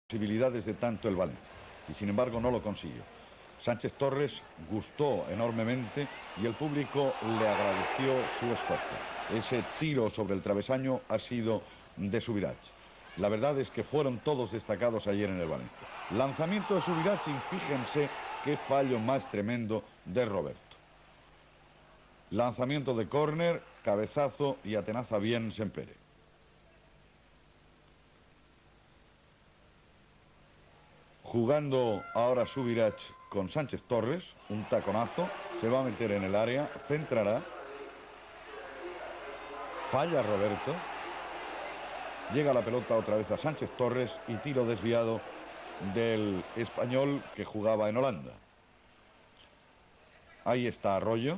posibilidades de tanto el Valencia, y sin embargo no lo consiguió. Sánchez Torres gustó enormemente y el público le agradeció su esfuerzo. Ese tiro sobre el travesaño ha sido de Subirats. La verdad es que fueron todos destacados ayer en el Valencia. Lanzamiento de Subirats y fíjense qué fallo más tremendo de Roberto. Lanzamiento de córner, cabezazo y atenaza bien Sempere. Jugando ahora Subirats con Sánchez Torres, un taconazo, se va a meter en el área, centrará, falla Roberto, llega la pelota otra vez a Sánchez Torres y tiro desviado del español que jugaba en Holanda. Ahí está Arroyo,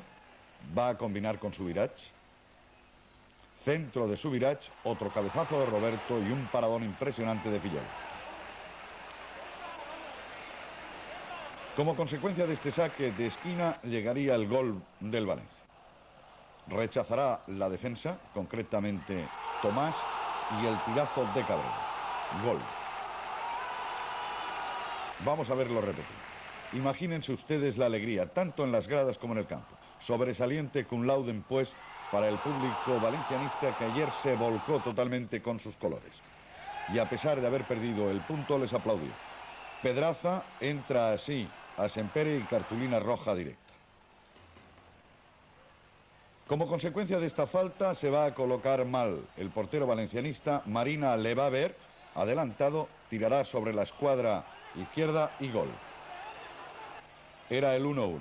va a combinar con Subirats, centro de Subirats, otro cabezazo de Roberto y un paradón impresionante de Fillol. Como consecuencia de este saque de esquina llegaría el gol del Valencia. Rechazará la defensa, concretamente Tomás, y el tirazo de Cabrera. Gol. Vamos a verlo repetir. Imagínense ustedes la alegría, tanto en las gradas como en el campo. Sobresaliente cum laude, pues, para el público valencianista que ayer se volcó totalmente con sus colores. Y a pesar de haber perdido el punto, les aplaudió. Pedraza entra así a Sempere y cartulina roja directa. Como consecuencia de esta falta se va a colocar mal el portero valencianista. Marina le va a ver, adelantado, tirará sobre la escuadra izquierda y gol. Era el 1-1.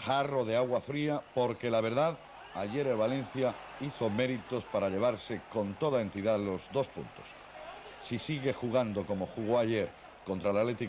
Jarro de agua fría porque la verdad, ayer el Valencia hizo méritos para llevarse con toda entidad los 2 puntos. Si sigue jugando como jugó ayer contra el Atlético